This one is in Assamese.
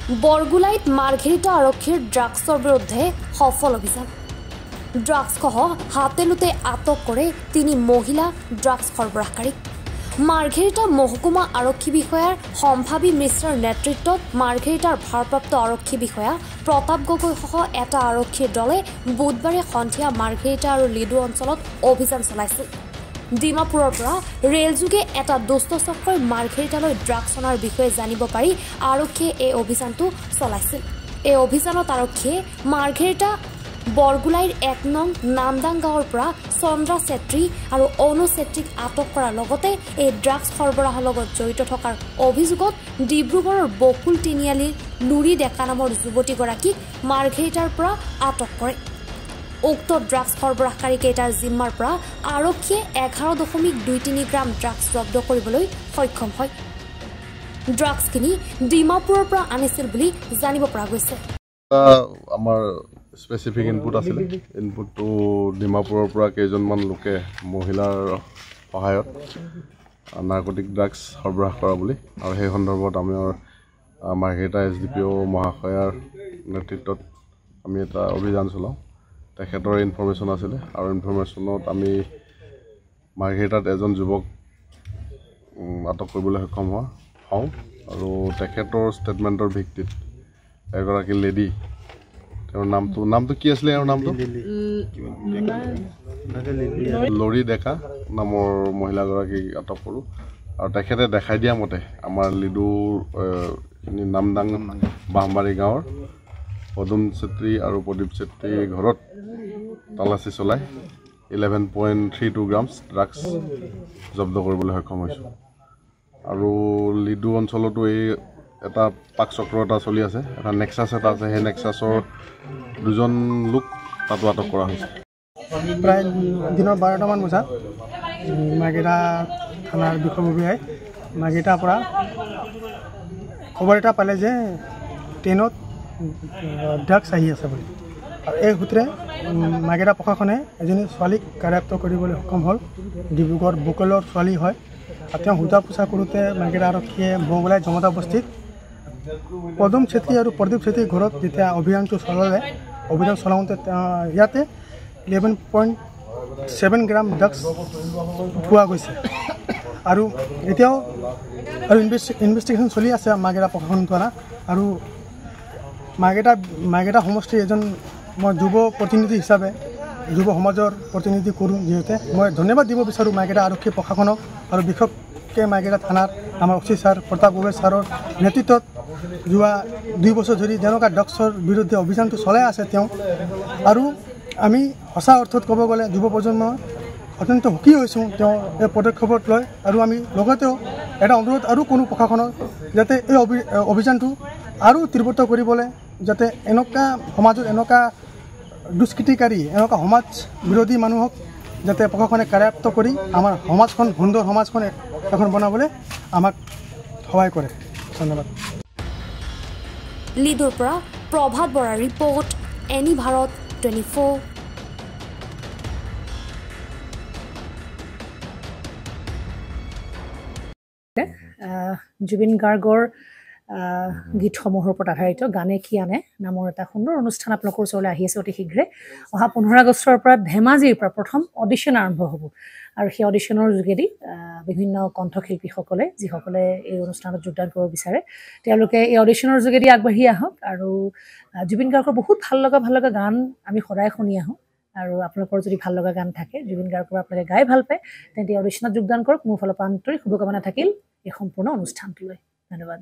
বৰগুলাইত মাৰ্ঘেৰিটা আৰক্ষীৰ ড্ৰাগছৰ বিৰুদ্ধে সফল অভিযান। ড্ৰাগছসহ হাতেলোতে আটক কৰে 3 মহিলা ড্ৰাগছ সৰবৰাহকাৰীক। মাৰ্ঘেৰিটা মহকুমা আৰক্ষী বিষয়াৰ সম্ভাৱী মিশ্ৰৰ নেতৃত্বত মাৰ্ঘেৰিটাৰ ভাৰপ্ৰাপ্ত আৰক্ষী বিষয়া প্ৰতাপ গগৈসহ এটা আৰক্ষীৰ দলে বুধবাৰে সন্ধিয়া মাৰ্ঘেৰিটা আৰু লিডু অঞ্চলত অভিযান চলাইছিল। ডিমাপুৰৰ পৰা ৰেলযোগে এটা দুষ্ট চক্ৰই মাৰ্ঘেৰিটালৈ ড্ৰাগছ অনাৰ বিষয়ে জানিব পাৰি আৰক্ষীয়ে এই অভিযানটো চলাইছিল। এই অভিযানত আৰক্ষীয়ে মাৰ্ঘেৰিটা বৰগুলাইৰ 1 নং নামদাং গাঁৱৰ পৰা চন্দ্ৰা চেত্ৰী আৰু অনু চেত্ৰীক আটক কৰাৰ লগতে এই ড্ৰাগছ সৰবৰাহৰ লগত জড়িত থকাৰ অভিযোগত ডিব্ৰুগড়ৰ বকুল তিনিআলিৰ লুৰি ডেকা নামৰ যুৱতীগৰাকীক মাৰ্ঘেৰিটাৰ পৰা আটক কৰে। উক্ত ড্ৰাগছ সৰবৰাহকাৰী কেইটাৰ জিম্মাৰ পৰা আৰক্ষীয়ে 11.23 গ্ৰাম ড্ৰাগছ জব্দ কৰিবলৈ সক্ষম হয়। ড্ৰাগছখিনি ডিমাপুৰৰ পৰা আনিছিল বুলি জানিব পৰা গৈছে। আমাৰ স্পেচিফিক ইনপুট আছিল। ইনপুটটো ডিমাপুৰৰ পৰা কেইজনমান লোকে মহিলাৰ সহায়ত নাৰ্কটিক ড্ৰাগছ সৰবৰাহ কৰা বুলি, আৰু সেই সন্দৰ্ভত আমাৰ মাৰ্ঘেৰিটা SDPO মহাশয়াৰ নেতৃত্বত আমি এটা অভিযান চলাওঁ। তেখেতৰ ইনফৰমেশ্যন আছিলে আৰু ইনফৰমেশ্যনত আমি মাৰ্ঘেৰিটাত এজন যুৱক আটক কৰিবলৈ সক্ষম হওঁ আৰু তেখেতৰ ষ্টেটমেণ্টৰ ভিত্তিত এগৰাকী লেডি, তেওঁৰ নামটো কি আছিলে? তেওঁৰ নামটো লৰি ডেকা নামৰ মহিলাগৰাকীক আটক কৰোঁ আৰু তেখেতে দেখাই দিয়া মতে আমাৰ লিডুৰ নামদাং বাঁহবাৰী গাঁৱৰ পদুম চেত্ৰী আৰু প্ৰদীপ চেত্ৰীৰ ঘৰত তালাচী চলাই 11.32 গ্ৰামছ ড্ৰাগছ জব্দ কৰিবলৈ সক্ষম হৈছোঁ। আৰু লিডু অঞ্চলতো এই এটা পাক চক্ৰ এটা চলি আছে, এটা নেক্সাছ এটা আছে। সেই নেক্সাছৰ 2জন লোক তাতো আটক কৰা হৈছে। প্ৰায় দিনৰ 12টামান বজাত মাৰ্ঘেৰিটা থানাৰ বিষয়ববীয়াই মাৰ্ঘেৰিটাৰ পৰা খবৰ এটা পালে যে ট্ৰেইনত ড্ৰাগছ আহি আছে বুলি। আৰু এই সূত্ৰে মাৰ্ঘেৰিটা প্ৰশাসনে এজনী ছোৱালীক কাৰ্যাপ্ত কৰিবলৈ সক্ষম হ'ল। ডিব্ৰুগড় বকুলৰ ছোৱালী হয়। আৰু তেওঁ সোধা পোছা কৰোঁতে মাৰ্ঘেৰিটা আৰক্ষীয়ে বৰগুলাই জমতা বস্তিত পদুম চেত্ৰী আৰু প্ৰদীপ চেত্ৰীৰ ঘৰত যেতিয়া অভিযানটো চলালে, অভিযান চলাওঁতে ইয়াতে 11.7 গ্ৰাম ড্ৰাগছ পোৱা গৈছে। আৰু এতিয়াও ইনভেষ্টিগেশ্যন চলি আছে মাৰ্ঘেৰিটা প্ৰশাসন দ্বাৰা। আৰু মাৰ্ঘেৰিটা সমষ্টিৰ এজন মই যুৱ প্ৰতিনিধি হিচাপে যুৱ সমাজৰ প্ৰতিনিধি কৰোঁ, যিহেতু মই ধন্যবাদ দিব বিচাৰোঁ মাৰ্ঘেৰিটা আৰক্ষী প্ৰশাসনক আৰু বিশেষকৈ মাৰ্ঘেৰিটা থানাৰ আমাৰ OC ছাৰ প্ৰতাপ গগৈ ছাৰৰ নেতৃত্বত যোৱা 2 বছৰ ধৰি যেনেকুৱা ড্ৰাগছৰ বিৰুদ্ধে অভিযানটো চলাই আছে তেওঁ। আৰু আমি সঁচা অৰ্থত ক'ব গ'লে যুৱ প্ৰজন্ম অত্যন্ত সুখী হৈছোঁ তেওঁ এই পদক্ষেপত লৈ। আৰু আমি লগতেও এটা অনুৰোধ আৰু কোনো প্ৰশাসনক যাতে এই অভিযানটো আৰু তীব্ৰতৰ কৰিবলৈ, যাতে এনেকুৱা সমাজত এনেকুৱা দুষ্কৃতিকাৰী, এনেকুৱা সমাজ বিৰোধী মানুহক যাতে প্ৰশাসনে কাৰ্যাপ্ত কৰি আমাৰ সমাজখন সুন্দৰ সমাজখন এখন বনাবলৈ আমাক সহায় কৰে। ধন্যবাদ। লিডুৰ পৰা প্ৰভাত বৰাৰ ৰিপৰ্ট, এনি ভাৰত 24। জুবিন গাৰ্গৰ গীতসমূহৰ ওপৰত আধাৰিত গানে কি আনে নামৰ এটা সুন্দৰ অনুষ্ঠান আপোনালোকৰ ওচৰলৈ আহি আছে অতি শীঘ্ৰে। অহা 15 আগষ্টৰ পৰা ধেমাজিৰ পৰা প্ৰথম অডিশ্যন আৰম্ভ হ'ব। আৰু সেই অডিশ্যনৰ যোগেদি বিভিন্ন কণ্ঠশিল্পীসকলে যিসকলে এই অনুষ্ঠানত যোগদান কৰিব বিচাৰে তেওঁলোকে এই অডিশ্যনৰ যোগেদি আগবাঢ়ি আহক। আৰু জুবিন গাৰ্গৰ বহুত ভাল লগা গান আমি সদায় শুনি আহোঁ। আৰু আপোনালোকৰ যদি ভাল লগা গান থাকে, জুবিন গাৰ্গৰ আপোনালোকে গাই ভাল পায়, তেন্তে অডিশ্যনত যোগদান কৰক। মোৰ ফালৰ পৰা আন্তৰিক শুভকামনা থাকিল এই সম্পূৰ্ণ অনুষ্ঠানটোলৈ। ধন্যবাদ।